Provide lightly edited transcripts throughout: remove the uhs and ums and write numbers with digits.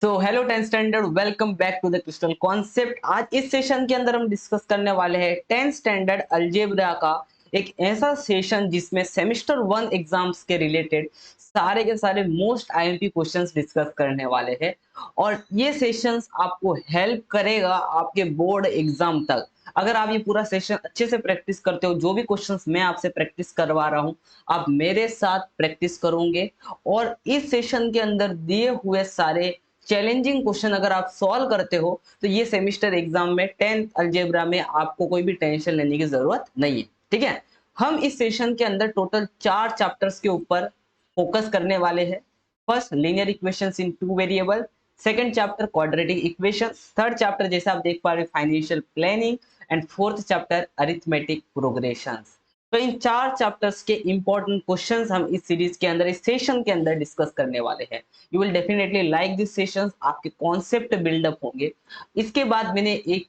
तो hello 10 standard, welcome back to the Crystal Concept. आज इस सेशन के अंदर हम डिस्कस करने वाले हैं 10 स्टैंडर्ड अलजेब्रा का एक ऐसा सेशन जिसमें सेमेस्टर 1 एग्जाम्स के रिलेटेड सारे के सारे मोस्ट आईएमपी क्वेश्चंस डिस्कस करने वाले हैं। और ये सेशंस आपको हेल्प करेगा आपके बोर्ड एग्जाम तक। अगर आप ये पूरा सेशन अच्छे से प्रैक्टिस करते हो, जो भी क्वेश्चंस मैं आपसे प्रैक्टिस करवा रहा हूँ आप मेरे साथ प्रैक्टिस करोगे, और इस सेशन के अंदर दिए हुए सारे चैलेंजिंग क्वेश्चन अगर आप सॉल्व करते हो तो ये सेमेस्टर एग्जाम में 10th अलजेब्रा में आपको कोई भी टेंशन लेने की जरूरत नहीं है। ठीक है, हम इस सेशन के अंदर टोटल 4 चैप्टर्स के ऊपर फोकस करने वाले हैं। फर्स्ट, लीनियर इक्वेशंस इन two variable. Second chapter, quadratic equation. Third chapter जैसे आप देख पा रहे हो, financial planning. And fourth chapter, arithmetic progressions. तो इन 4 चैप्टर्स के इंपॉर्टेंट क्वेश्चंस हम इस सीरीज के अंदर, इस सेशन के अंदर डिस्कस करने वाले हैं। You will definitely like this sessions, आपके कॉन्सेप्ट बिल्डअप होंगे। इसके बाद मैंने एक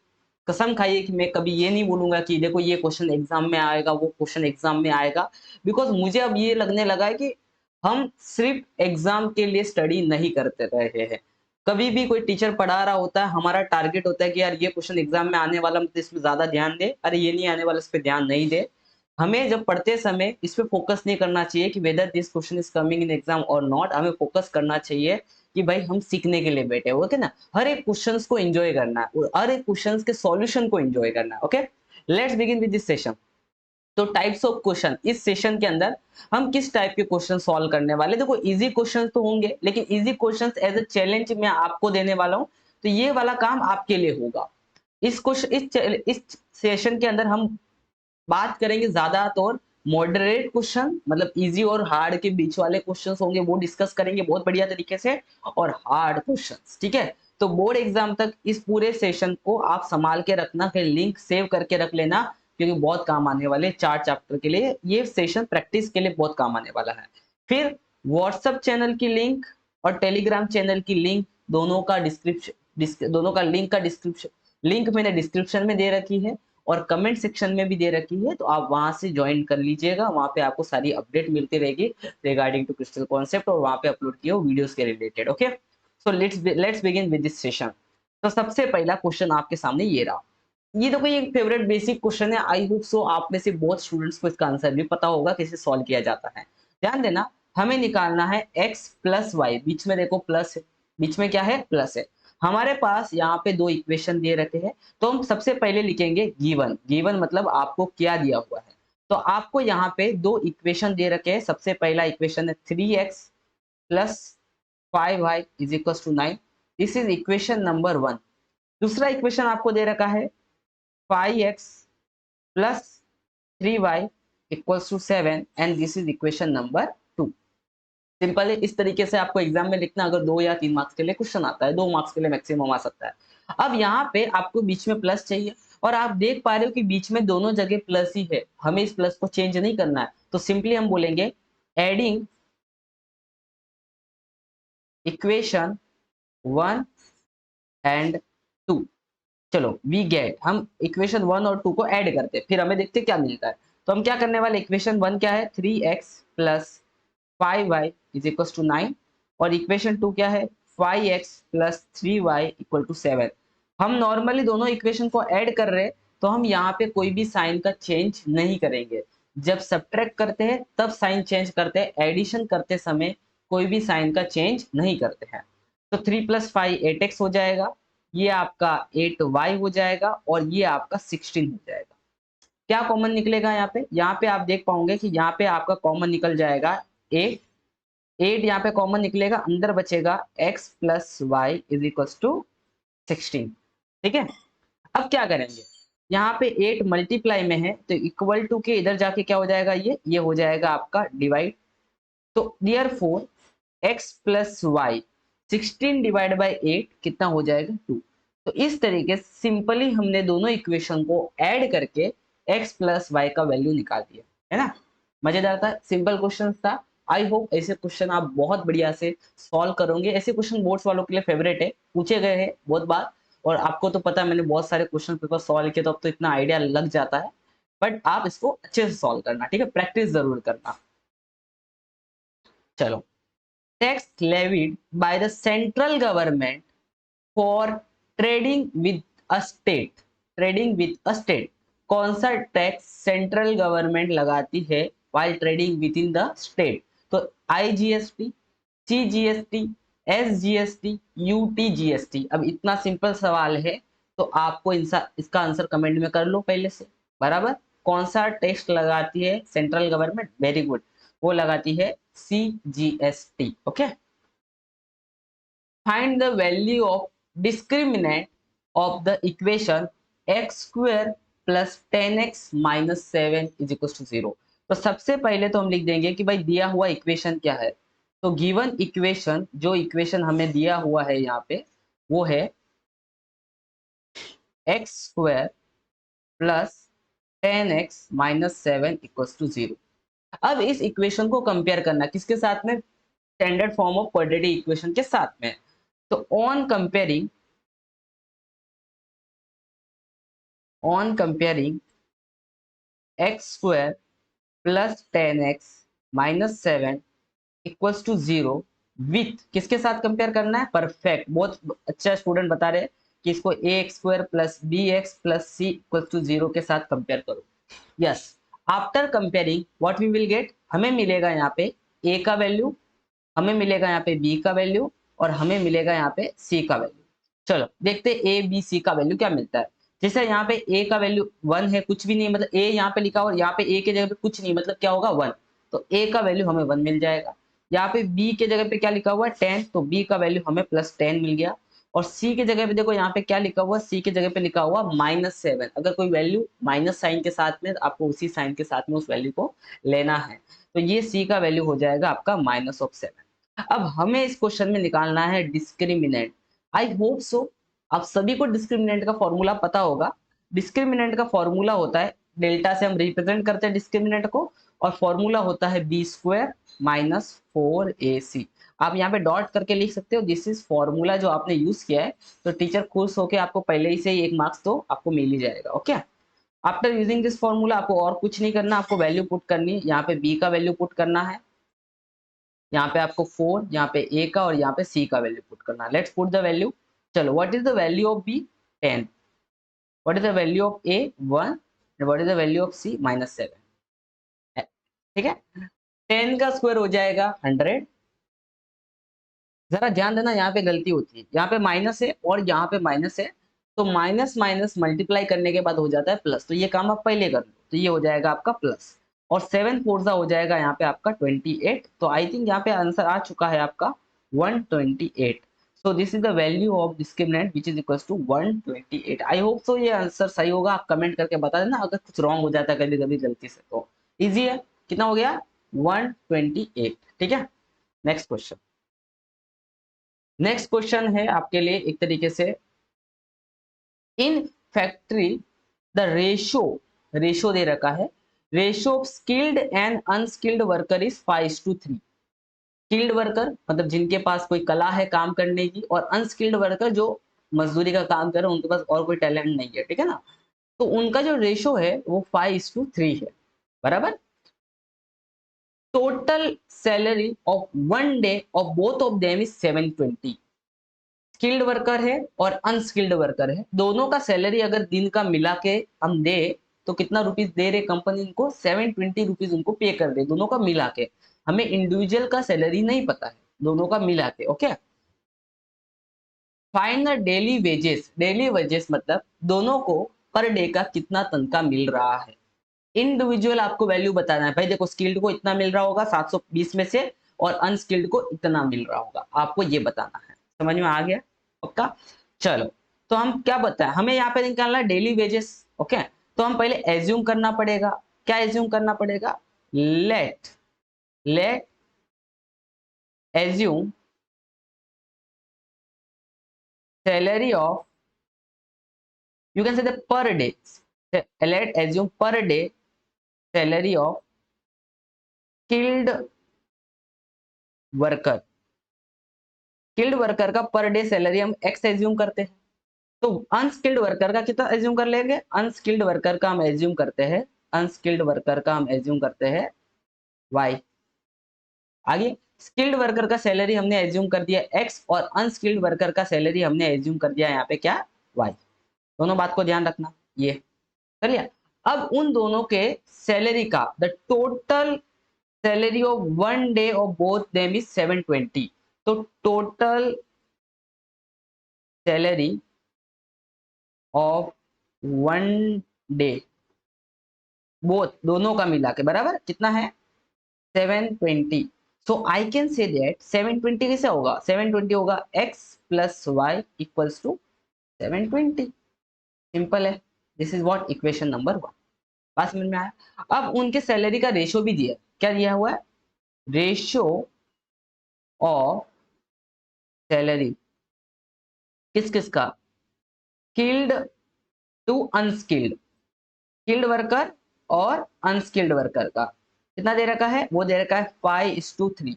कसम खाई है कि मैं कभी ये नहीं बोलूंगा कि देखो ये क्वेश्चन एग्जाम में आएगा, वो क्वेश्चन एग्जाम में आएगा। बिकॉज मुझे अब ये लगने लगा है कि हम सिर्फ एग्जाम के लिए स्टडी नहीं करते रहे हैं। कभी भी कोई टीचर पढ़ा रहा होता है, हमारा टारगेट होता है कि यार ये क्वेश्चन एग्जाम में आने वाला, मतलब इसमें ज्यादा ध्यान दे, अरे ये नहीं आने वाला इस पे ध्यान नहीं दे। हमें जब पढ़ते समय इस पे फोकस नहीं करना चाहिए कि whether this question is coming in exam और नॉट। हमें फोकस करना चाहिए कि भाई हम सीखने के लिए बैठे हो, ओके ना। हर एक क्वेश्चंस को एंजॉय करना है और हर एक क्वेश्चंस के सॉल्यूशन को एंजॉय करना है। Okay, let's begin with this session. तो टाइप्स ऑफ क्वेश्चन, इस सेशन के अंदर हम किस टाइप के क्वेश्चन सॉल्व करने वाले। देखो इजी क्वेश्चन तो होंगे, लेकिन easy question as a challenge मैं आपको देने वाला हूं। तो ये वाला काम आपके लिए होगा। इस क्वेश्चन इस सेशन के अंदर हम बात करेंगे ज्यादातर मॉडरेट क्वेश्चन, मतलब इजी और हार्ड के बीच वाले क्वेश्चंस होंगे, वो डिस्कस करेंगे बहुत बढ़िया तरीके से। और हार्ड क्वेश्चंस, ठीक है। तो बोर्ड एग्जाम तक इस पूरे सेशन को आप संभाल के रखना, फिर लिंक सेव करके रख लेना, क्योंकि बहुत काम आने वाले 4 चैप्टर के लिए ये सेशन, प्रैक्टिस के लिए बहुत काम आने वाला है। फिर व्हाट्सएप चैनल की लिंक और टेलीग्राम चैनल की लिंक, दोनों का डिस्क्रिप्शन, दोनों का लिंक का डिस्क्रिप्शन, लिंक मैंने डिस्क्रिप्शन में दे रखी है और कमेंट सेक्शन में भी दे रखी है। तो आप वहां से ज्वाइन कर लीजिएगा, वहां पे आपको सारी अपडेट मिलती रहेगी रिगार्डिंग टू क्रिस्टल कॉन्सेप्ट, और वहां पे अपलोड किए हो वीडियोस के related. Okay, so let's begin with this session. तो सबसे पहला क्वेश्चन आपके सामने ये रहा। ये देखो, ये फेवरेट बेसिक क्वेश्चन है। आई होप सो आप में से बहुत स्टूडेंट्स को इसका आंसर भी पता होगा कैसे सॉल्व किया जाता है। ध्यान देना, हमें निकालना है x प्लस वाई। बीच में देखो प्लस है, बीच में क्या है, प्लस है। हमारे पास यहाँ पे दो इक्वेशन दे रखे हैं, तो हम सबसे पहले लिखेंगे गिवन। गिवन मतलब आपको क्या दिया हुआ है। तो आपको यहाँ पे दो इक्वेशन दे रखे हैं। सबसे पहला इक्वेशन है 3x plus 5y is equal to 9। This is equation number 1। दूसरा इक्वेशन आपको दे रखा है 5x plus 3y equals to 7 and this is equation number 2। Simple है, इस तरीके से आपको एग्जाम में लिखना। अगर 2 या 3 मार्क्स के लिए क्वेश्चन आता है, 2 मार्क्स के लिए मैक्सिमम आ सकता है। अब यहाँ पे आपको बीच में प्लस चाहिए, और आप देख पा रहे हो कि बीच में दोनों जगह प्लस ही है, हमें इस प्लस को चेंज नहीं करना है। तो सिंपली हम बोलेंगे एडिंग इक्वेशन 1 एंड 2। चलो वी गेट, हम इक्वेशन 1 और 2 को ऐड करते हैं, फिर हमें देखते हैं क्या मिलता है। तो हम क्या करने वाले, इक्वेशन 1 क्या है, 3x plus 5y is equal to 9, और इक्वेशन 2 क्या है, 5x plus 3y equal to 7। हम नॉर्मली दोनों इक्वेशन को ऐड कर रहे हैं, तो हम यहाँ पे कोई भी साइन का चेंज नहीं करेंगे। जब सब्ट्रैक्ट करते हैं तब साइन चेंज करते हैं, एडिशन करते समय कोई भी साइन का चेंज नहीं करते हैं। तो 3 प्लस 5 8x हो जाएगा, ये आपका 8y हो जाएगा, और ये आपका 16 हो जाएगा। क्या कॉमन निकलेगा यहाँ पे, यहाँ पे आप देख पाओगे कि यहाँ पे आपका कॉमन निकल जाएगा 8। 8 यहाँ पे कॉमन निकलेगा, अंदर बचेगा x plus y is equal to 16। ठीक है, अब क्या करेंगे, यहाँ पे 8 मल्टीप्लाई में है, तो इक्वल टू के इधर जाके क्या हो जाएगा, ये हो जाएगा आपका डिवाइड। तो therefore x plus y 16 divide by 8 कितना हो जाएगा, 2। तो इस तरीके से सिंपली हमने दोनों इक्वेशन को ऐड करके x प्लस वाई का वैल्यू निकाल दिया, है ना। मजेदार था, सिंपल क्वेश्चन था। आई होप ऐसे क्वेश्चन आप बहुत बढ़िया से सॉल्व करोगे। ऐसे क्वेश्चन बोर्ड्स वालों के लिए फेवरेट है, पूछे गए हैं बहुत बार। और आपको तो पता है, मैंने बहुत सारे क्वेश्चन पेपर सॉल्व किए, तो अब तो इतना आइडिया लग जाता है। बट आप इसको अच्छे से सॉल्व करना, ठीक है, प्रैक्टिस जरूर करना। चलो, tax levied by the central government for trading with a state, trading with a state, कौन सा टैक्स सेंट्रल गवर्नमेंट लगाती है while trading with in the state? तो IGST, CGST, SGST, UTGST। अब इतना सिंपल सवाल है तो आपको इसका आंसर कमेंट में कर लो पहले से, बराबर। कौन सा टैक्स लगाती है सेंट्रल गवर्नमेंट? वेरी गुड, वो लगाती है CGST। Okay, find the value of discriminant of the equation x square plus 10x minus 7 is equals to 0। तो सबसे पहले तो हम लिख देंगे कि भाई दिया हुआ इक्वेशन क्या है। तो गिवन इक्वेशन, जो इक्वेशन हमें दिया हुआ है यहाँ पे, वो है x square plus 10x minus 7 equals to 0। अब इस इक्वेशन को कंपेयर करना किसके साथ में? Standard form of quadratic equation के साथ में। तो on comparing x square plus 10x minus 7 equals to 0 with, किसके साथ कंपेयर करना है? परफेक्ट, बहुत अच्छा स्टूडेंट बता रहे हैं कि इसको ax² plus bx plus c equals to 0 के साथ कंपेयर करो। Yes, after comparing what we will get, हमें मिलेगा यहाँ पे a का वैल्यू, हमें मिलेगा यहाँ पे b का वैल्यू, और हमें मिलेगा यहाँ पे c का वैल्यू। चलो देखते हैं a b c का वैल्यू क्या मिलता है। जैसे यहाँ पे a का वैल्यू 1 है, कुछ भी नहीं, मतलब a यहाँ पे लिखा हुआ, यहाँ पे a के जगह पे कुछ नहीं, मतलब क्या होगा 1, तो a का वैल्यू हमें 1 मिल जाएगा। यहाँ पे b के जगह पे क्या लिखा हुआ है 10, तो b का वैल्यू हमें प्लस 10 मिल गया। और c के जगह पे देखो यहाँ पे क्या लिखा हुआ, c के जगह पे लिखा हुआ माइनस 7। अगर कोई वैल्यू माइनस साइन के साथ में, आपको उसी साइन के साथ में उस वैल्यू को लेना है। तो ये c का वैल्यू हो जाएगा आपका -7। अब हमें इस क्वेश्चन में निकालना है डिस्क्रिमिनेंट। आई होप सो आप सभी को डिस्क्रिमिनेंट का फॉर्मूला पता होगा। डिस्क्रिमिनेंट का फॉर्मूला होता है, डेल्टा से हम रिप्रेजेंट करते हैं डिस्क्रिमिनेंट को, और फॉर्मूला होता है b² माइनस 4ac। आप यहाँ पे डॉट करके लिख सकते हो, दिस इज फॉर्मूला जो आपने यूज किया है। तो टीचर खुश होकर आपको पहले ही से ही 1 मार्क्स तो आपको मिल ही जाएगा। Okay, after using this formula आपको और कुछ नहीं करना, आपको वैल्यू पुट करनी है। यहाँ पे b का वैल्यू पुट करना है, यहाँ पे आपको 4, यहाँ पे a का और यहाँ पे c का वैल्यू पुट करना है। Let's put the value. चलो, what is the value of b? 10। What is the value of a? 1। What is the value of c? -7। ठीक है, 10 का स्क्वायर हो जाएगा 100। जरा ध्यान देना, यहाँ पे गलती होती है, यहाँ पे माइनस है और यहाँ पे माइनस है, तो माइनस माइनस मल्टीप्लाई करने के बाद हो जाता है प्लस, तो ये काम आप पहले कर लो, तो ये हो जाएगा आपका प्लस, और 7 4 हो जाएगा यहाँ पे आपका 28। तो आई थिंक यहाँ पे आंसर आ चुका है आपका 128। So this is the value of discriminant which is equals to 128। I hope so ये आंसर सही होगा, आप कमेंट करके बता देना अगर कुछ रॉन्ग हो जाता है कभी कभी गलती से। तो इजी है, कितना हो गया? 128। ठीक है, नेक्स्ट क्वेश्चन। नेक्स्ट क्वेश्चन है आपके लिए एक तरीके से, इन फैक्ट्री द रेशो दे रखा है, ratio of skilled and unskilled worker is 5:3। Skilled worker मतलब जिनके पास कोई कला है काम करने की, और अनस्किल्ड वर्कर जो मजदूरी का काम कर रहे हैं, उनके पास और कोई टैलेंट नहीं है, ठीक है ना। तो उनका जो रेशो है वो 5:3 है, बराबर। Total salary of 1 day of both of them is 720। Skilled worker है और अनस्किल्ड वर्कर है, दोनों का सैलरी अगर दिन का मिला के हम दे तो कितना रुपीस दे रहे कंपनी इनको? 720 रुपीज उनको पे कर दे, दोनों का मिला के। हमें इंडिविजुअल का सैलरी नहीं पता है, दोनों का मिला के। Okay, find the daily wages. Daily wages मतलब दोनों को पर डे का कितना तनख्वाह मिल रहा है। इंडिविजुअल आपको वैल्यू बताना है, भाई देखो स्किल्ड को इतना मिल रहा होगा 720 में से, और अनस्किल्ड को इतना मिल रहा होगा, आपको ये बताना है। समझ में आ गया? पक्का? चलो, तो हम क्या बताएं, हमें यहाँ पे निकालना है डेली वेजेस। ओके, तो हम पहले एज्यूम करना पड़ेगा। क्या एज्यूम करना पड़ेगा? Late assume salary of, you can say the per day, let assume per day salary of skilled worker। Skilled worker का पर डे सैलरी हम एक्स एज्यूम करते हैं, तो अनस्किल्ड वर्कर का कितना एज्यूम कर लेंगे? अनस्किल्ड वर्कर का हम एज्यूम करते हैं वाई। आगे स्किल्ड वर्कर का सैलरी हमने एज्यूम कर दिया एक्स और अनस्किल्ड वर्कर का सैलरी हमने एज्यूम कर दिया यहाँ पे क्या, वाई। दोनों बात को ध्यान रखना ये, चलिए। अब उन दोनों के सैलरी का the total salary of one day of both them is 720। तो total salary of one day both दोनों का मिला के बराबर कितना है, 720। सो आई कैन से दैट 720 कैसे होगा, 720 होगा x plus y equals to 720। Simple है, this is what equation number 1। बात समझ में आया। अब उनके सैलरी का रेशियो भी दिया, क्या दिया हुआ है, रेशियो ऑफ सैलरी किस किस का, skilled to unskilled, skilled worker और अनस्किल्ड वर्कर का कितना दे रखा है, वो दे रखा है 5:3।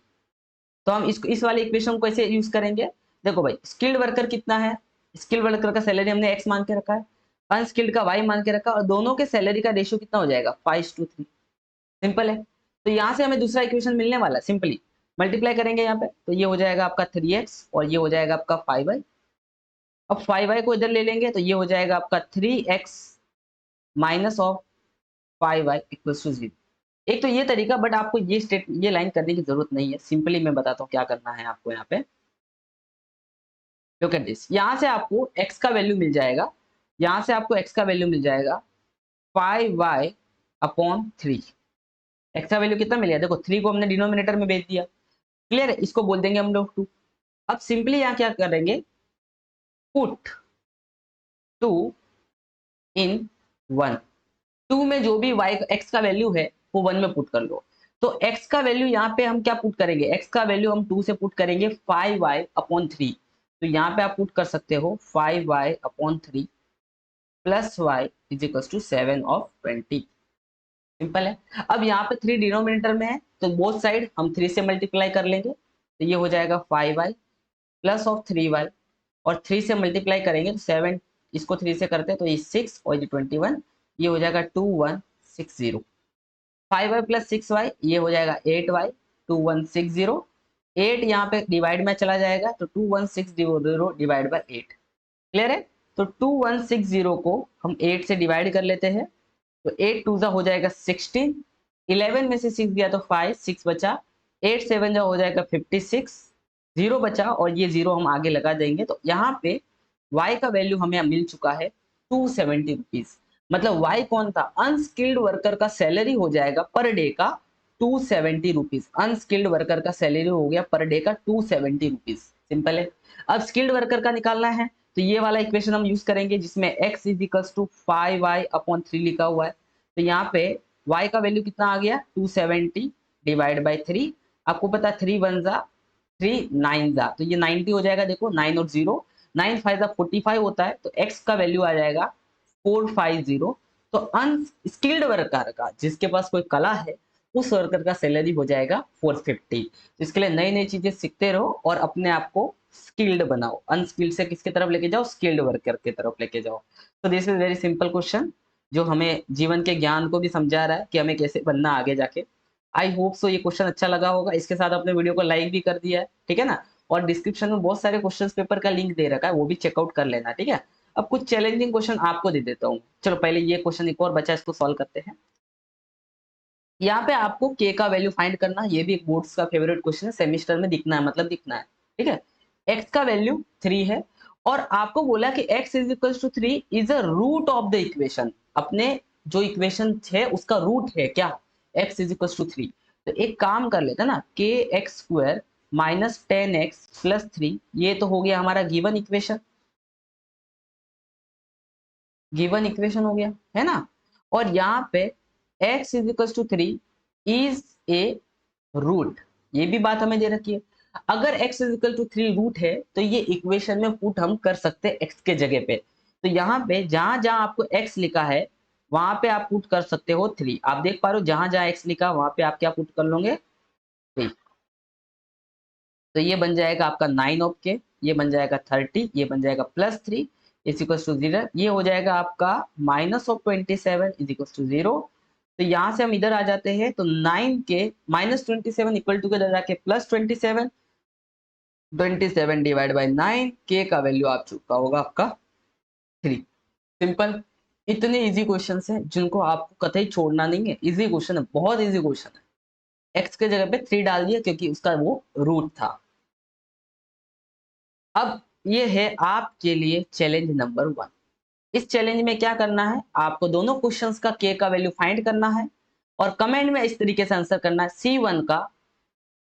तो हम इसको इस वाले इक्वेशन को कैसे यूज करेंगे, देखो भाई स्किल्ड वर्कर कितना है, स्किल्ड वर्कर का सैलरी हमने एक्स मान के रखा है, अनस्किल्ड का वाई मान के रखा है, और दोनों के सैलरी का रेशियो कितना हो जाएगा 5:3। सिंपल है। तो यहाँ से हमें दूसरा इक्वेशन मिलने वाला है, सिंपली मल्टीप्लाई करेंगे यहाँ पे, तो ये हो जाएगा आपका 3x और ये हो जाएगा आपका 5y। अब 5y को इधर ले लेंगे तो ये हो जाएगा आपका 3x minus of 5y equals to 0। एक तो ये तरीका, बट आपको ये लाइन करने की जरूरत नहीं है, सिंपली मैं बताता हूँ क्या करना है आपको। यहाँ पे लुक एट दिस, यहाँ से आपको x का वैल्यू मिल जाएगा, यहाँ से आपको x का वैल्यू मिल जाएगा 5y अपॉन 3। x का वैल्यू कितना मिलेगा, देखो 3 को हमने डिनोमिनेटर में भेज दिया, क्लियर है, इसको बोल देंगे हम लोग 2। अब सिंपली यहाँ क्या करेंगे, पुट 2 इन 1। 2 में जो भी y x का वैल्यू है वो 1 में पुट कर लो। तो x का वैल्यू यहाँ पे हम क्या पुट करेंगे, x का वैल्यू हम 2 से पुट करेंगे 5y अपॉन 3। तो यहाँ पे आप पुट कर सकते हो 5y upon 3 plus y is equal to 7 of 20। Simple है। अब यहाँ पे 3 डिनोमिनेटर में है तो बोथ साइड हम 3 से मल्टीप्लाई कर लेंगे, तो ये हो जाएगा 5y प्लस ऑफ 3y, और 3 से मल्टीप्लाई करेंगे तो 7, इसको 3 से करते हैं तो ये 6 और ये 21, ये हो जाएगा 2160। 5y प्लस 6y ये हो जाएगा 8y, 2160। 8 यहाँ पे डिवाइड में चला जाएगा तो 2160 डिवाइड बाय 8। क्लियर है। तो 2160 को हम 8 से डिवाइड कर लेते हैं, तो 8 2 हो जाएगा 16, 11 में से 6 दिया तो 5, 6 बचा, 8 7 हो जाएगा 56, 0 बचा और ये 0 हम आगे लगा देंगे। तो यहाँ पे y का वैल्यू हमें मिल चुका है 270 रुपीज। मतलब y कौन था, अनस्किल्ड वर्कर का सैलरी हो जाएगा पर डे का 270 रुपीज। अनस्किल्ड वर्कर का सैलरी हो गया पर डे का 270 रुपीज। सिंपल है। अब स्किल्ड वर्कर का निकालना है तो ये वाला इक्वेशन हम यूज करेंगे जिसमें x is equals to 5y upon 3 लिखा हुआ है। तो यहाँ पे y का वैल्यू कितना आ गया 270 डिवाइड बाई 3। आपको पता है 3 1 जा 3 9 जा, तो ये 90 हो जाएगा। देखो 9 और 0, 9 5 जा 45 होता है, तो x का वैल्यू आ जाएगा 450। तो अनस्किल्ड वर्कर का, जिसके पास कोई कला है, उस वर्कर का सैलरी हो जाएगा 450। तो इसके लिए नई नई चीजें सीखते रहो और अपने आप को स्किल्ड बनाओ। अनस्किल्ड से किसके तरफ लेके जाओ, स्किल्ड वर्कर की तरफ लेके जाओ। तो this is very simple question जो हमें जीवन के ज्ञान को भी समझा रहा है कि हमें कैसे बनना आगे जाके। आई होप सो ये क्वेश्चन अच्छा लगा होगा। इसके साथ अपने वीडियो को लाइक भी कर दिया है, ठीक है ना। और डिस्क्रिप्शन में बहुत सारे क्वेश्चन पेपर का लिंक दे रखा है, वो भी चेकआउट कर लेना, ठीक है। अब कुछ चैलेंजिंग क्वेश्चन आपको दे देता हूँ। चलो पहले ये क्वेश्चन एक और बचा, इसको सॉल्व करते हैं। यहाँ पे आपको के का वैल्यू फाइंड करना, ये भी एक बोर्ड्स का फेवरेट क्वेश्चन है, सेमिस्टर में दिखना है, मतलब दिखना है, ठीक है। एक्स का वैल्यू 3 है और आपको बोला कि x is equal to 3 is a root of the equation. अपने जो इक्वेशन है उसका रूट है क्या, x इज इक्वल टू 3। तो एक काम कर लेते हैं ना, के x square minus 10x plus 3, ये तो हो गया हमारा गिवन इक्वेशन, गिवन इक्वेशन हो गया है ना। और यहाँ पे x is equal to 3 is a root, ये भी बात हमें दे रखी है। अगर x is equal to 3 root है तो ये इक्वेशन में पुट हम कर सकते हैं x के जगह पे। तो यहाँ पे जहां जहां आपको x लिखा है वहां पे आप पुट कर सकते हो 3। आप देख पा रहे हो जहां जहां x लिखा वहां पे आप क्या पुट कर लोगे 3। तो ये बन जाएगा आपका 9 ऑफ के, ये बन जाएगा 30, ये बन जाएगा प्लस 3 इज इक्वल टू 0, ये हो जाएगा आपका minus of 27 is equal to 0, तो यहाँ से हम इधर आ जाते हैं, तो 9 के -27 इक्वल टू के इधर जाके +27, 27 डिवाइड बाई 9, के का वैल्यू आ चुका होगा आपका 3। सिंपल। इतने इजी क्वेश्चन है जिनको आपको कतई छोड़ना नहीं है। इजी क्वेश्चन है, बहुत इजी क्वेश्चन है। एक्स के जगह पे 3 डाल दिया क्योंकि उसका वो रूट था। अब ये है आपके लिए चैलेंज नंबर 1। इस चैलेंज में क्या करना है, आपको दोनों क्वेश्चंस का के का वैल्यू फाइंड करना है और कमेंट में इस तरीके से आंसर करना है। C1 का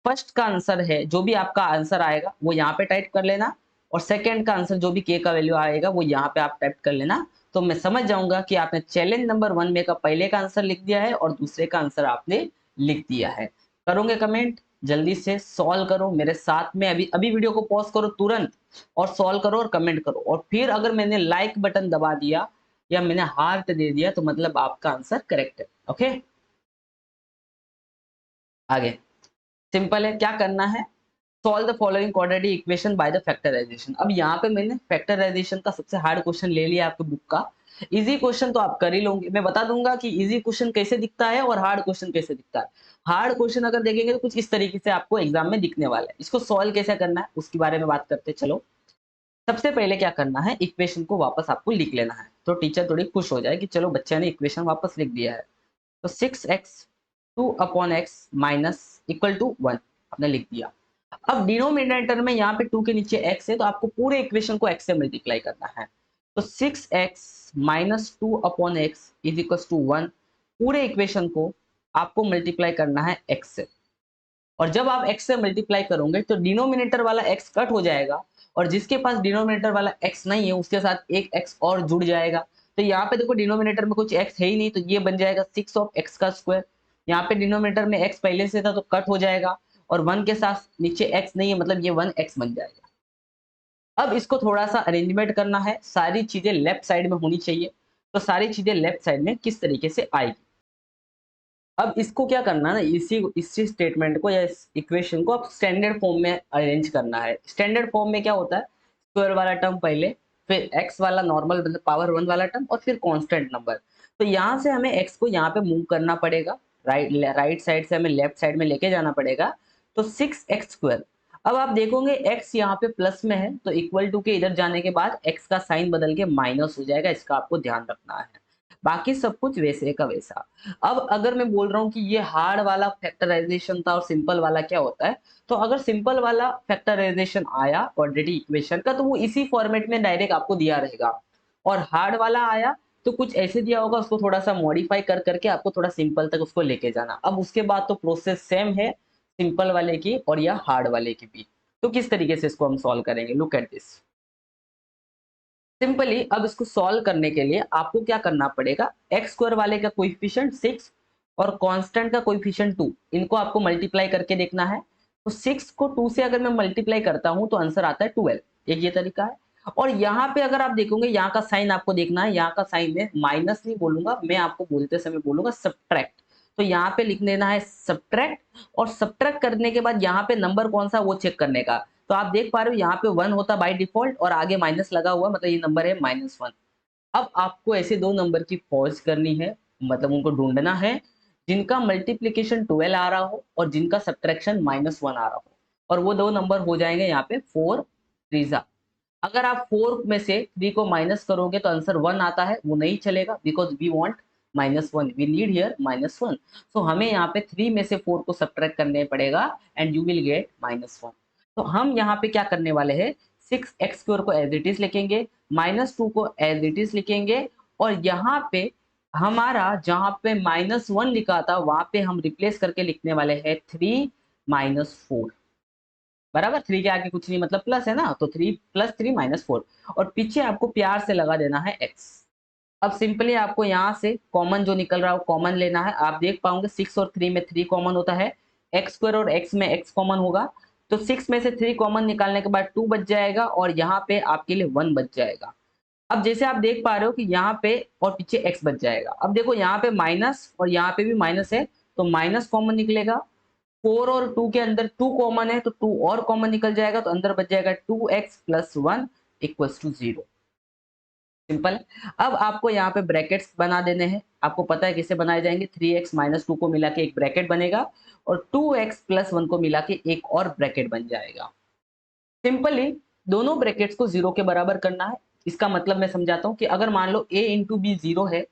फर्स्ट का आंसर है, जो भी आपका आंसर आएगा वो यहाँ पे टाइप कर लेना, और सेकंड का आंसर जो भी के का वैल्यू आएगा वो यहाँ पे आप टाइप कर लेना। तो मैं समझ जाऊंगा कि आपने चैलेंज नंबर 1 में का पहले का आंसर लिख दिया है और दूसरे का आंसर आपने लिख दिया है। करोगे कमेंट, जल्दी से सॉल्व करो मेरे साथ में। अभी अभी वीडियो को पॉज करो तुरंत और सॉल्व करो और कमेंट करो। और फिर अगर मैंने लाइक बटन दबा दिया या मैंने हार्ट दे दिया तो मतलब आपका आंसर करेक्ट है। ओके, आगे सिंपल है, क्या करना है, solve the following quadratic equation by the factorization. अब यहाँ पे मैंने फैक्टराइजेशन का सबसे हार्ड क्वेश्चन ले लिया आपके बुक का। इजी क्वेश्चन तो आप कर ही लोगे, मैं बता दूंगा कि इजी क्वेश्चन कैसे दिखता है और हार्ड क्वेश्चन कैसे दिखता है। हार्ड क्वेश्चन अगर देखेंगे तो कुछ इस तरीके से आपको एग्जाम में दिखने वाला है। इसको सॉल्व कैसे करना है उसके बारे में बात करते हैं। चलो, सबसे पहले क्या करना है, इक्वेशन को वापस आपको लिख लेना है, तो टीचर थोड़ी खुश हो जाए कि चलो बच्चे ने इक्वेशन वापस लिख दिया है। तो 6x 2/x minus equal to 1 आपने लिख दिया। अब डिनोमिनेटर में यहाँ पे 2 के नीचे x है, तो आपको पूरे इक्वेशन को x से मल्टीप्लाई करना है। तो 6x minus 2/x is equal to 1, पूरे इक्वेशन को आपको मल्टीप्लाई करना है x से। और जब आप x से मल्टीप्लाई करोगे तो डिनोमिनेटर वाला x कट हो जाएगा, और जिसके पास डिनोमिनेटर वाला x नहीं है उसके साथ एक x और जुड़ जाएगा। तो यहाँ पे देखो डिनोमिनेटर में कुछ x है ही नहीं, तो ये बन जाएगा 6x का स्क्वायर। यहाँ पे डिनोमिनेटर में x पहले से था तो कट हो जाएगा, और 1 के साथ नीचे x नहीं है मतलब ये 1x बन जाएगा। अब इसको थोड़ा सा अरेंजमेंट करना है, सारी चीजें लेफ्ट साइड में होनी चाहिए। तो सारी चीजें लेफ्ट साइड में किस तरीके से आएगी, अब इसको क्या करना है ना, इसी स्टेटमेंट को या इस इक्वेशन को आप स्टैंडर्ड फॉर्म में अरेंज करना है। स्टैंडर्ड फॉर्म में क्या होता है, स्क्वायर वाला टर्म पहले, फिर एक्स वाला नॉर्मल मतलब पावर 1 वाला टर्म, और फिर कांस्टेंट नंबर। तो यहाँ से हमें एक्स को यहाँ पे मूव करना पड़ेगा, राइट साइड से हमें लेफ्ट साइड में लेके जाना पड़ेगा। तो 6x²। अब आप देखोगे एक्स यहाँ पे प्लस में है, तो इक्वल टू के इधर जाने के बाद एक्स का साइन बदल के माइनस हो जाएगा, इसका आपको ध्यान रखना है। बाकी सब कुछ वैसे का वैसा। अब अगर मैं बोल रहा हूँ कि ये हार्ड वाला फैक्टराइजेशन था और सिंपल वाला क्या होता है, तो अगर सिंपल वाला फैक्टराइजेशन आया क्वाड्रेटिक इक्वेशन का तो वो इसी फॉर्मेट में डायरेक्ट आपको दिया रहेगा, और हार्ड वाला आया तो कुछ ऐसे दिया होगा, उसको थोड़ा सा मॉडिफाई कर करके आपको थोड़ा सिंपल तक उसको लेके जाना। अब उसके बाद तो प्रोसेस सेम है सिंपल वाले की और या हार्ड वाले की भी। तो किस तरीके से इसको हम सॉल्व करेंगे, लुक एट दिस। सिंपली अब इसको सॉल्व करने के लिए आपको क्या करना पड़ेगा, x² वाले का कोएफिशिएंट 6 और कांस्टेंट का कोएफिशिएंट 2, इनको आपको मल्टीप्लाई करके देखना है। तो 6 को 2 से अगर मैं मल्टीप्लाई करता हूं तो आंसर आता है 12, एक ये तरीका है। और यहाँ पे अगर आप देखोगे यहाँ का साइन आपको देखना है, यहाँ का साइन है माइनस नहीं बोलूंगा मैं, आपको बोलते समय बोलूंगा सब्ट्रैक्ट। तो यहाँ पे लिख लेना है सब्ट्रैक्ट, और सब्ट्रैक्ट करने के बाद यहाँ पे नंबर कौन सा वो चेक करने का। तो आप देख पा रहे हो यहाँ पे 1 होता बाय डिफॉल्ट और आगे माइनस लगा हुआ, मतलब ये नंबर है -1। अब आपको ऐसे दो नंबर की खोज करनी है, मतलब उनको ढूंढना है जिनका मल्टीप्लीकेशन 12 आ रहा हो और जिनका सब्ट्रैक्शन -1 आ रहा हो, और वो दो नंबर हो जाएंगे यहाँ पे 4 3 अगर आप 4 में से 3 को माइनस करोगे तो आंसर 1 आता है, वो नहीं चलेगा because we want -1, we need here -1। So हमें यहाँ पे 3 में से 4 को सब्ट्रैक्ट करने पड़ेगा एंड यू विल गेट -1। तो हम यहाँ पे क्या करने वाले हैं, 6x² को एज इट इज लिखेंगे, -2 को एज इट इज लिखेंगे, और यहाँ पे हमारा जहाँ पे -1 लिखा था वहां पे हम रिप्लेस करके लिखने वाले हैं 3 -4 बराबर। 3 के आगे कुछ नहीं मतलब प्लस है ना, तो 3 + 3 -4, और पीछे आपको प्यार से लगा देना है x। अब सिंपली आपको यहाँ से कॉमन जो निकल रहा है वो कॉमन लेना है। आप देख पाओगे 6 और 3 में 3 कॉमन होता है, x² और x में x कॉमन होगा। तो 6 में से 3 कॉमन निकालने के बाद 2 बच जाएगा, और यहाँ पे आपके लिए 1 बच जाएगा। अब जैसे आप देख पा रहे हो कि यहाँ पे और पीछे x बच जाएगा। अब देखो यहाँ पे माइनस और यहाँ पे भी माइनस है, तो माइनस कॉमन निकलेगा। 4 और 2 के अंदर 2 कॉमन है, तो 2 और कॉमन निकल जाएगा, तो अंदर बच जाएगा 2x + 1 = 0। सिंपल है। अब आपको यहाँ पे ब्रैकेट्स बना देने हैं। आपको पता है किसे बनाए जाएंगे, 3x माइनस 2 को मिला के एक ब्रैकेट बनेगा और 2x प्लस 1 को मिला के एक और ब्रैकेट बन जाएगा। सिंपली दोनों ब्रैकेट्स को जीरो के बराबर करना है। इसका मतलब मैं समझाता हूँ कि अगर मान लो a इंटू बी जीरो है,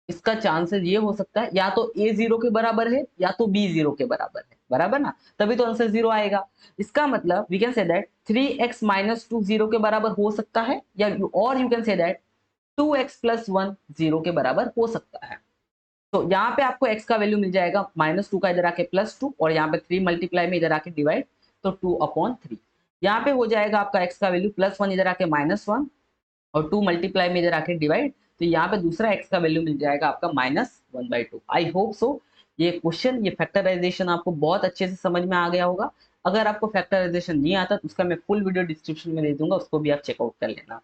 इसका चांसेस ये हो सकता है या तो a जीरो के बराबर है या तो b जीरो के बराबर है, बराबर ना, तभी तो आंसर जीरो आएगा। इसका मतलब we can say that 3x minus 2 zero के बराबर हो सकता है, या और you can say that 2x plus 1 zero के बराबर हो सकता है। तो यहाँ पे आपको x का वैल्यू मिल जाएगा -2 का इधर आके +2 और यहाँ पे 3 मल्टीप्लाई में इधर आके डिवाइड, तो 2/3। यहाँ पे हो जाएगा आपका x का वैल्यू +1 इधर आके -1 और 2 मल्टीप्लाई में इधर आके डिवाइड, तो यहाँ पे दूसरा x का वैल्यू मिल जाएगा आपका -1/2। आई होप सो ये क्वेश्चन, ये फैक्टराइजेशन आपको बहुत अच्छे से समझ में आ गया होगा। अगर आपको फैक्टराइजेशन नहीं आता तो उसका मैं फुल वीडियो डिस्क्रिप्शन में दे दूंगा, उसको भी आप चेकआउट कर लेना।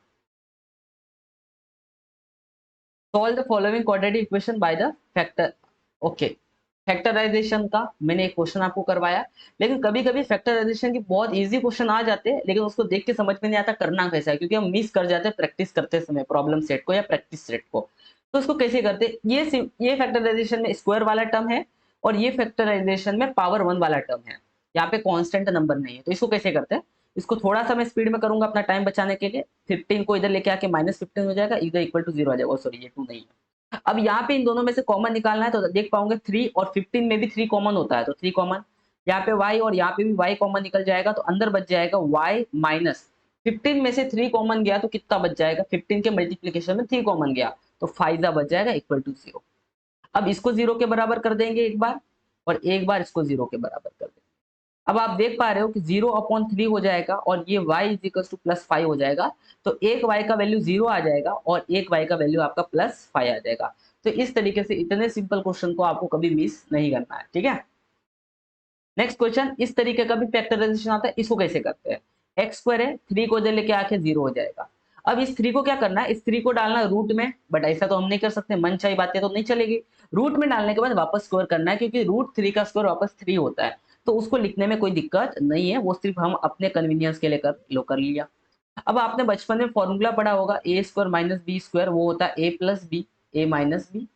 Solve the following quadratic equation by the factor. Okay, factorization का मैंने एक क्वेश्चन आपको करवाया, लेकिन कभी कभी फैक्टराइजेशन की बहुत इजी क्वेश्चन आ जाते हैं, लेकिन उसको देख के समझ में नहीं आता करना कैसा है, क्योंकि हम मिस कर जाते हैं प्रैक्टिस करते समय प्रॉब्लम सेट को या प्रैक्टिस सेट को। तो उसको कैसे करते हैं, ये फैक्टराइजेशन में स्क्वायर वाला टर्म है और ये फैक्टराइजेशन में पावर 1 वाला टर्म है। यहाँ पे कांस्टेंट नंबर नहीं है, तो इसको कैसे करते हैं, इसको थोड़ा सा मैं स्पीड में करूंगा अपना टाइम बचाने के लिए। 15 को इधर लेके आके -15 हो जाएगा, इधर इक्वल टू 0 आ जाएगा। सॉरी, ये 2 नहीं है। अब यहाँ पे इन दोनों में से कॉमन निकालना है, तो देख पाओगे 3 और 15 में भी 3 कॉमन होता है, तो 3 कॉमन। यहाँ पे y और यहाँ पे भी y कॉमन निकल जाएगा, तो अंदर बच जाएगा y माइनस 15 में से 3 कॉमन गया तो कितना बच जाएगा, 15 के मल्टीप्लीकेशन में 3 कॉमन गया तो फाइजा बच जाएगा इक्वल टू 0। अब इसको 0 के बराबर कर देंगे एक बार, और एक बार इसको 0 के बराबर कर देंगे। अब आप देख पा रहे हो कि 0/3 हो जाएगा और ये y इज इक्वल टू +5 हो जाएगा, तो एक y का वैल्यू 0 आ जाएगा और एक y का वैल्यू आपका +5 आ जाएगा। तो इस तरीके से इतने सिंपल क्वेश्चन को आपको कभी मिस नहीं करना है, ठीक है। नेक्स्ट क्वेश्चन, इस तरीके का भी फैक्टराइजेशन आता है, इसको कैसे करते हैं। एक्स स्क्वायर है, 3 को इधर लेके आके 0 हो जाएगा। अब इस 3 को क्या करना है, इस 3 को डालना रूट में, बट ऐसा तो हम नहीं कर सकते, मन चाही बातें तो नहीं चलेगी। रूट में डालने के बाद वापस स्क्वायर करना है, क्योंकि √3 का स्क्वायर वापस 3 होता है, तो उसको लिखने में कोई दिक्कत नहीं है, वो सिर्फ हम अपने कन्वीनियंस के लिए कर लिया। अब आपने बचपन में फॉर्मूला पढ़ा होगा, a square minus b square, वो होता है a plus b, a minus b.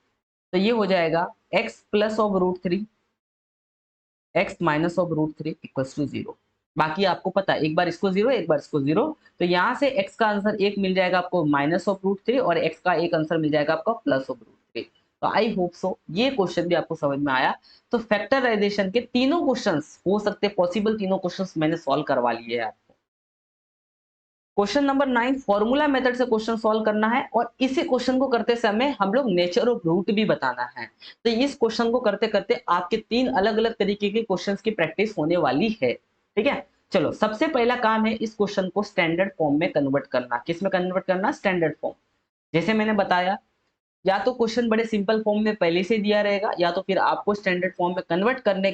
तो ये हो जाएगा x plus of √3, x minus of √3 equals to 0। बाकी आपको पता है, एक बार इसको 0 एक बार इसको 0, तो यहाँ से x का आंसर एक मिल जाएगा आपको माइनस ऑफ √3 और x का एक आंसर मिल जाएगा आपको प्लस ऑफ √3। तो आई होप सो ये क्वेश्चन भी आपको समझ में आया। तो फैक्टराइजेशन के तीनों क्वेश्चंस हो सकते, पॉसिबल तीनों क्वेश्चंस मैंने सॉल्व करवा लिए हैं। क्वेश्चन नंबर 9, फॉर्मूला मेथड से क्वेश्चन सॉल्व करना है, और इसी क्वेश्चन को करते समय हम लोग नेचर ऑफ रूट भी बताना है। तो इस क्वेश्चन को करते करते आपके 3 अलग अलग तरीके के क्वेश्चंस की प्रैक्टिस होने वाली है, ठीक है। चलो, सबसे पहला काम है इस क्वेश्चन को स्टैंडर्ड फॉर्म में कन्वर्ट करना। किस में कन्वर्ट करना, स्टैंडर्ड फॉर्म। जैसे मैंने बताया, या तो क्वेश्चन बड़े सिंपल फॉर्म में पहले से दिया रहेगा, या तो फिर आपको स्टैंडर्ड फॉर्म में कन्वर्ट करने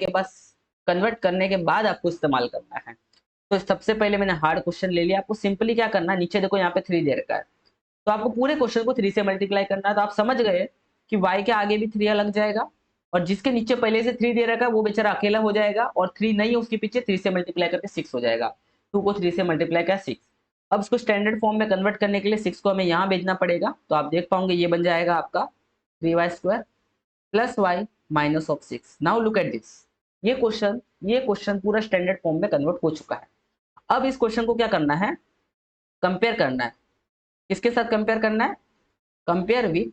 के बाद आपको इस्तेमाल करना है। तो सबसे पहले मैंने हार्ड क्वेश्चन ले लिया। आपको सिंपली क्या करना है, नीचे देखो यहाँ पे 3 दे रखा है, तो आपको पूरे क्वेश्चन को 3 से मल्टीप्लाई करना है। तो आप समझ गए कि y के आगे भी 3 लग जाएगा, और जिसके नीचे पहले से 3 दे रखा है वो बेचारा अकेला हो जाएगा, और 3 नहीं है उसके पीछे, 3 से मल्टीप्लाई करके 6 हो जाएगा। 2 को 3 से मल्टीप्लाई किया 6। अब इसको स्टैंडर्ड फॉर्म में कन्वर्ट करने के लिए 6 को हमें यहाँ भेजना पड़ेगा, तो आप देख पाओगे ये बन जाएगा आपका 3y² plus y minus of 6। Now look at this, ये क्वेश्चन पूरा स्टैंडर्ड फॉर्म में कन्वर्ट हो चुका है। अब इस क्वेश्चन को क्या करना है, कंपेयर करना है। किसके साथ कंपेयर करना है, compare with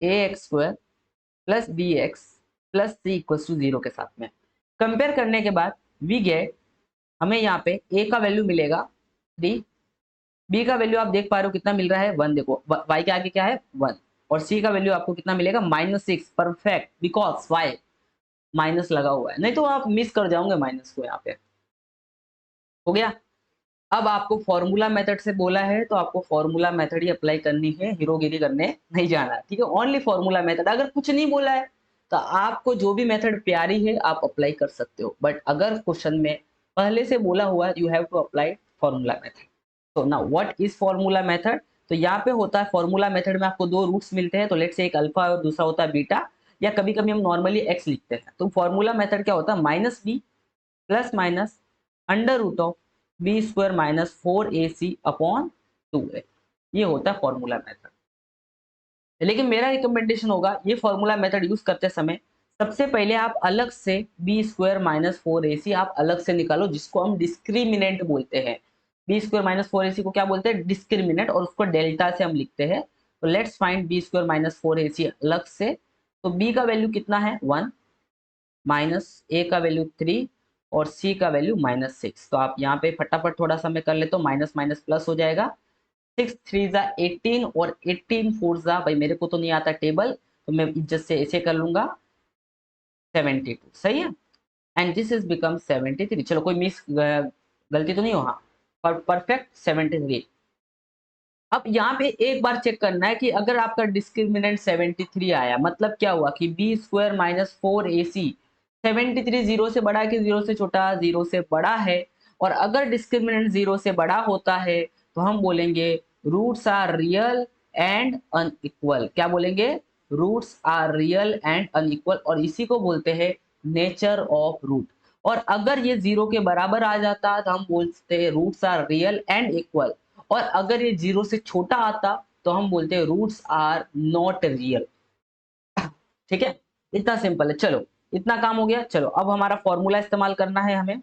ax² plus bx plus c equals to 0 के साथ में। कंपेयर करने के बाद वी गेट, हमें यहाँ पे a का वैल्यू मिलेगा 3, b का वैल्यू आप देख पा रहे हो कितना मिल रहा है 1। देखो y के आगे क्या है 1, और c का वैल्यू आपको कितना मिलेगा -6। परफेक्ट, बिकॉज y माइनस लगा हुआ है, नहीं तो आप मिस कर जाओगे माइनस को। यहाँ पे हो गया। अब आपको फॉर्मूला मेथड से बोला है, तो आपको फॉर्मूला मेथड ही अप्लाई करनी है, हीरोगिरी करने नहीं जाना, ठीक है। Only formula method. अगर कुछ नहीं बोला है तो आपको जो भी मेथड प्यारी है आप अप्लाई कर सकते हो, बट अगर क्वेश्चन में पहले से बोला हुआ है, you have to apply formula method. तो now what is formula method. तो यहाँ पे होता है फॉर्मूला मेथड में आपको 2 रूट्स मिलते हैं, तो लेट से एक अल्फा और दूसरा होता है बीटा, या कभी कभी हम नॉर्मली एक्स लिखते हैं। तो फॉर्मूला मेथड क्या होता है, -b plus minus under root of b² - 4ac/2a। ये होता है फॉर्मूला मेथड। लेकिन मेरा रिकमेंडेशन होगा ये फॉर्मूला मेथड यूज करते समय सबसे पहले आप अलग से B square minus four a सी आप अलग से निकालो, जिसको हम डिस्क्रिमिनेंट बोलते हैं। B square minus four a सी को क्या बोलते हैं? डिस्क्रिमिनेंट, और उसको डेल्टा से हम लिखते हैं। तो let's find b square minus four a c अलग से। तो बी का वैल्यू कितना है? 1, माइनस ए का वैल्यू 3 और सी का वैल्यू -6। तो आप यहाँ पे फटाफट थोड़ा सा मैं कर लेता हूँ, माइनस माइनस प्लस हो जाएगा। 6 3 जा 18 और 18 4 जा, भाई मेरे को तो नहीं आता टेबल, तो मैं इज्जत से ऐसे कर लूंगा 72। सही है। And this is become 73। चलो कोई मिस गलती तो नहीं हो? हाँ, पर परफेक्ट 73। अब यहाँ पे एक बार चेक करना है कि अगर आपका डिस्क्रिमिनेंट 73 आया, मतलब क्या हुआ कि B square minus four a C 73 zero से बड़ा है कि जीरो से छोटा? जीरो से बड़ा है। और अगर डिस्क्रिमिनेंट जीरो से बड़ा होता है तो हम बोलेंगे roots are real and unequal. क्या बोलेंगे? Roots are real and unequal, और इसी को बोलते हैं नेचर ऑफ रूट। और अगर ये जीरो के बराबर आ जाता तो हम बोलते हैं roots are real and equal. और अगर ये जीरो से छोटा आता तो हम बोलते हैं रूट्स आर नॉट रियल। ठीक है, इतना सिंपल है। चलो इतना काम हो गया। चलो अब हमारा फॉर्मूला इस्तेमाल करना है हमें।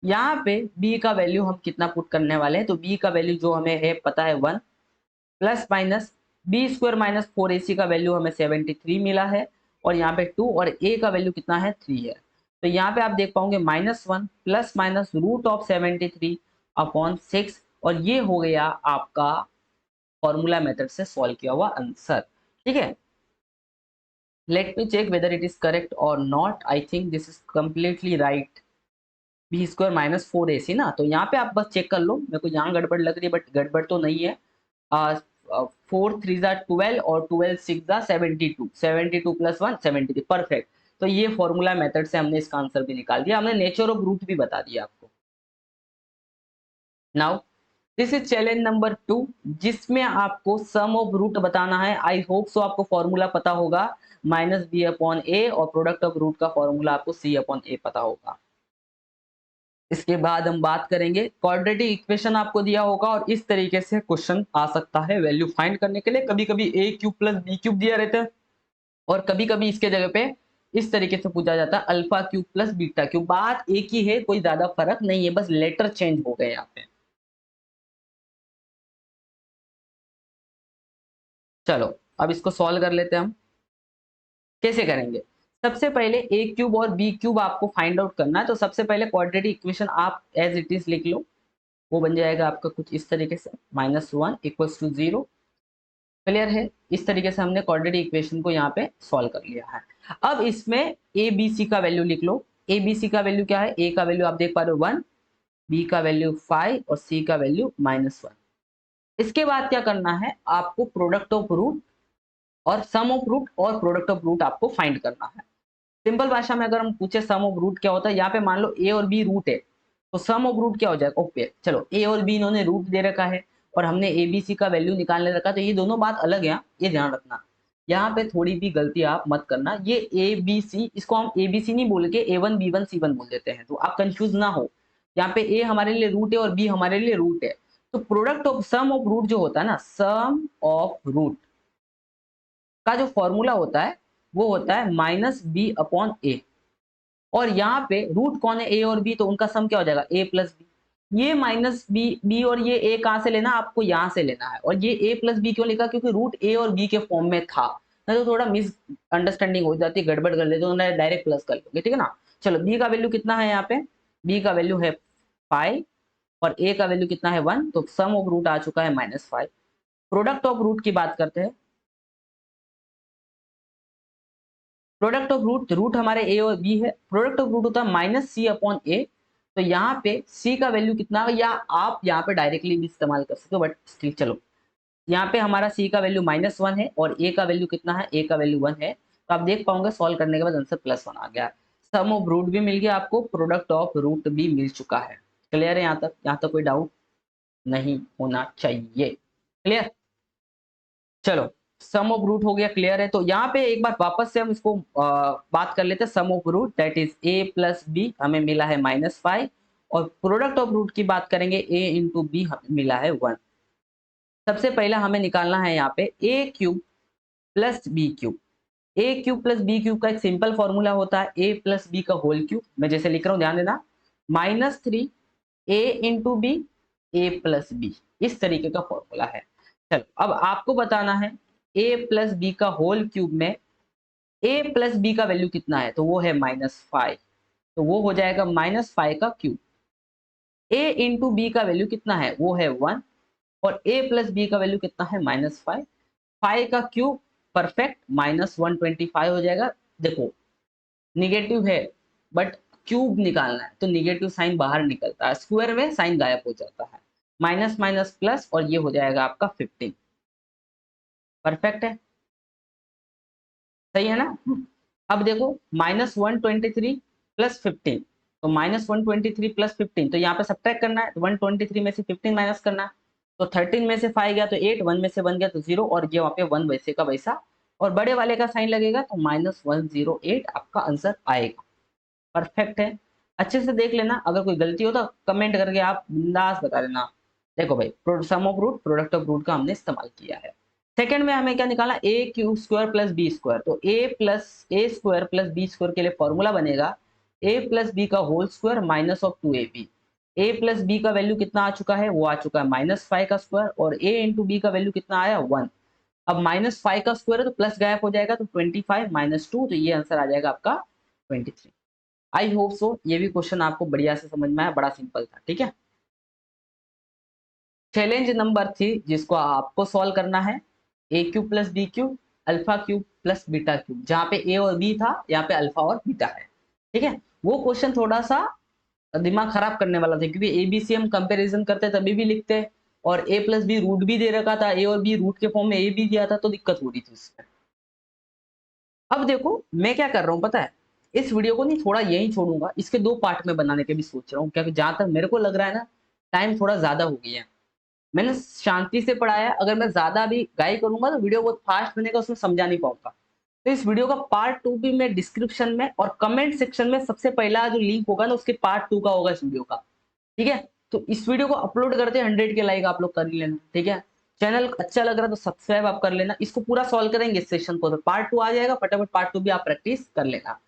यहाँ पे b का वैल्यू हम कितना पुट करने वाले हैं? तो b का वैल्यू जो हमें है पता है 1, plus minus b square minus four a c का वैल्यू हमें 73 मिला है, और यहाँ पे 2 और a का वैल्यू कितना है? 3 है। तो यहाँ पे आप देख पाओगे -1 plus minus root of 73 upon 6, और ये हो गया आपका फॉर्मूला मेथड से सॉल्व किया हुआ आंसर। ठीक है, let me check whether it is correct और not. I think this is completely right. B square minus four a c ना, तो यहाँ पे आप बस चेक कर लो। मेरे को यहाँ गड़बड़ लग रही है बट गड़बड़ तो नहीं है। 4 3 जा 12 और 12 6 जा 72, 72 प्लस 1 73, परफेक्ट। तो ये फॉर्मूला मेथड से हमने इसका आंसर भी निकाल दिया, हमने नेचर ऑफ रूट भी बता दिया आपको। Now this is challenge number 2, जिसमें आपको सम ऑफ रूट बताना है। आई होप सो आपको फॉर्मूला पता होगा माइनस बी अपॉन ए, और प्रोडक्ट ऑफ रूट का फॉर्मूला आपको सी अपॉन ए पता होगा। इसके बाद हम बात करेंगे क्वाड्रेटिक इक्वेशन आपको दिया होगा, और इस तरीके से क्वेश्चन आ सकता है वैल्यू फाइंड करने के लिए। कभी कभी ए क्यूब प्लस बी क्यूब दिया रहता है, और कभी कभी इसके जगह पे इस तरीके से पूछा जाता है alpha cube plus beta cube. बात एक ही है, कोई ज्यादा फर्क नहीं है, बस लेटर चेंज हो गए यहाँ पे। चलो अब इसको सॉल्व कर लेते हैं हम। कैसे करेंगे? सबसे पहले ए क्यूब और बी क्यूब आपको फाइंड आउट करना है। तो सबसे पहले क्वाड्रेटिक इक्वेशन आप एज इट इज लिख लो। वो बन जाएगा आपका कुछ इस तरीके से, -1 इक्वल्स टू 0। क्लियर है? इस तरीके से हमने क्वाड्रेटिक इक्वेशन को यहाँ पे सॉल्व कर लिया है। अब इसमें ए बी सी का वैल्यू लिख लो। ए बी सी का वैल्यू क्या है? ए का वैल्यू आप देख पा रहे हो 1, बी का वैल्यू 5 और सी का वैल्यू -1। इसके बाद क्या करना है? आपको प्रोडक्ट ऑफ रूट और सम ऑफ रूट और प्रोडक्ट ऑफ रूट आपको फाइंड करना है। सिंपल भाषा में अगर हम पूछे सम ऑफ रूट क्या होता है, यहाँ पे मान लो ए और बी रूट है, तो सम ऑफ रूट क्या हो जाएगा? ओके चलो, ए और बी इन्होंने रूट दे रखा है और हमने ए बी सी का वैल्यू निकालने रखा, तो ये दोनों बात अलग है, ये ध्यान रखना। यहाँ पे थोड़ी भी गलती आप मत करना। ये ए बी सी, इसको हम ए बी सी नहीं बोल के A1 B1 C1 बोल देते हैं, तो आप कंफ्यूज ना हो। यहाँ पे ए हमारे लिए रूट है और बी हमारे लिए रूट है। तो product of sum of root जो होता है ना, सम ऑफ रूट का जो फॉर्मूला होता है वो होता है -b/a। और यहाँ पे रूट कौन है? ए और बी, तो उनका सम क्या हो जाएगा? a plus b. ये माइनस बी बी और ये ए कहाँ से लेना? आपको यहाँ से लेना है। और ये a प्लस बी क्यों लिखा? क्योंकि रूट ए और बी के फॉर्म में था। नहीं तो थोड़ा मिस अंडरस्टैंडिंग हो जाती है, गड़बड़ कर लेते तो डायरेक्ट प्लस कर लोगे। ठीक है ना? चलो बी का वैल्यू कितना है? यहाँ पे बी का वैल्यू है 5 और ए का वैल्यू कितना है? 1, तो सम ऑफ रूट आ चुका है -5। प्रोडक्ट ऑफ रूट की बात करते हैं। प्रोडक्ट ऑफ रूट, रूट हमारे ए और बी है, प्रोडक्ट ऑफ रूट होता है -c/a। तो यहाँ पे c का वैल्यू कितना, या आप यहाँ पे डायरेक्टली भी इस्तेमाल कर सकते हो, बट स्टिल चलो। यहाँ पे हमारा c का वैल्यू -1 है और a का वैल्यू कितना है? a का वैल्यू 1 है। तो आप देख पाओगे सॉल्व करने के बाद आंसर +1 आ गया। सम ऑफ रूट भी मिल गया आपको, प्रोडक्ट ऑफ रूट भी मिल चुका है। क्लियर है? यहाँ तक, यहाँ तक कोई डाउट नहीं होना चाहिए। क्लियर? चलो सम ऑफ रूट हो गया, क्लियर है। तो यहाँ पे एक बार वापस से हम इसको बात कर लेते हैं। Sum of root that is a plus b हमें मिला है -5, और प्रोडक्ट ऑफ रूट की बात करेंगे, a इंटू बी हमें मिला है 1। सबसे पहला हमें निकालना है यहाँ पे a cube plus b cube. A cube plus b cube का एक सिंपल फॉर्मूला होता है ए प्लस बी का होल क्यूब। मैं जैसे लिख रहा हूँ ध्यान देना, -3 a into b a plus b, इस तरीके का फॉर्मूला है। चलो अब आपको बताना है ए प्लस बी का होल क्यूब में ए प्लस बी का वैल्यू कितना है, तो वो है -5, तो वो हो जाएगा -5 का क्यूब। ए इंटू बी का वैल्यू कितना है, वो है 1, और ए प्लस बी का वैल्यू कितना है -5, 5 का क्यूब परफेक्ट -125 हो जाएगा। देखो निगेटिव है बट क्यूब निकालना है तो निगेटिव साइन बाहर निकलता है, स्क्वायर में साइन गायब हो जाता है, माइनस माइनस प्लस, और ये हो जाएगा आपका 15। परफेक्ट है, सही है ना। अब देखो -123 प्लस 15, तो -123 प्लस 15, तो यहाँ पे सब्ट्रैक्ट करना है, तो 123 में से 15 माइनस करना है, तो 13 में से 5 गया तो 8, 1 में से 1 गया तो 0, और ये वहाँ पे 1 वैसे का वैसा, और बड़े वाले का साइन लगेगा तो -108 आपका आंसर आएगा। परफेक्ट है, अच्छे से देख लेना, अगर कोई गलती हो तो कमेंट करके आप बिंदास बता देना। देखो भाई sum of root product of root का हमने इस्तेमाल किया है। सेकंड में हमें क्या निकालना, a cube square plus b square, तो a square plus b square के लिए फॉर्मूला बनेगा ए प्लस बी का whole square minus of 2ab। A plus b का वैल्यू कितना आ चुका है, वो आ चुका है -5 का स्क्वायर, और ए इंटू बी का वैल्यू कितना आया 1। अब -5 का स्क्वायर है तो प्लस गायब हो जाएगा, तो 25 माइनस 2, तो ये आंसर आ जाएगा आपका 23। आई होप सो ये भी क्वेश्चन आपको बढ़िया से समझ में आया, बड़ा सिंपल था, ठीक है। चैलेंज नंबर 3 जिसको आपको सॉल्व करना है, a cube plus b cube alpha cube plus beta cube, जहाँ पे ए और बी था यहाँ पे अल्फा और बीटा है, ठीक है। वो क्वेश्चन थोड़ा सा दिमाग खराब करने वाला था, क्योंकि ए बी सी हम कंपेरिजन करते तभी भी लिखते, और ए प्लस बी रूट भी दे रखा था, ए और बी रूट के फॉर्म में ए भी दिया था, तो दिक्कत हो रही थी उसमें। अब देखो मैं क्या कर रहा हूँ पता है, इस वीडियो को नहीं थोड़ा यही छोड़ूंगा, इसके 2 पार्ट में बनाने के भी सोच रहा हूँ, क्योंकि जहां तक मेरे को लग रहा है ना टाइम थोड़ा ज्यादा हो गया है। मैंने शांति से पढ़ाया, अगर मैं ज्यादा भी गाइड करूंगा तो वीडियो बहुत फास्ट बनेगा, उसमें समझा नहीं पाऊंगा। तो इस वीडियो का पार्ट 2 भी मैं डिस्क्रिप्शन में और कमेंट सेक्शन में सबसे पहला जो लिंक होगा ना उसके पार्ट 2 का होगा इस वीडियो का, ठीक है। तो इस वीडियो को अपलोड करते 100 के लाइक आप लोग कर ही लेना, ठीक है। चैनल अच्छा लग रहा है तो सब्सक्राइब आप कर लेना, इसको पूरा सॉल्व करेंगे इस सेशन को, तो पार्ट 2 आ जाएगा, फटाफट पार्ट 2 भी आप प्रैक्टिस कर लेना।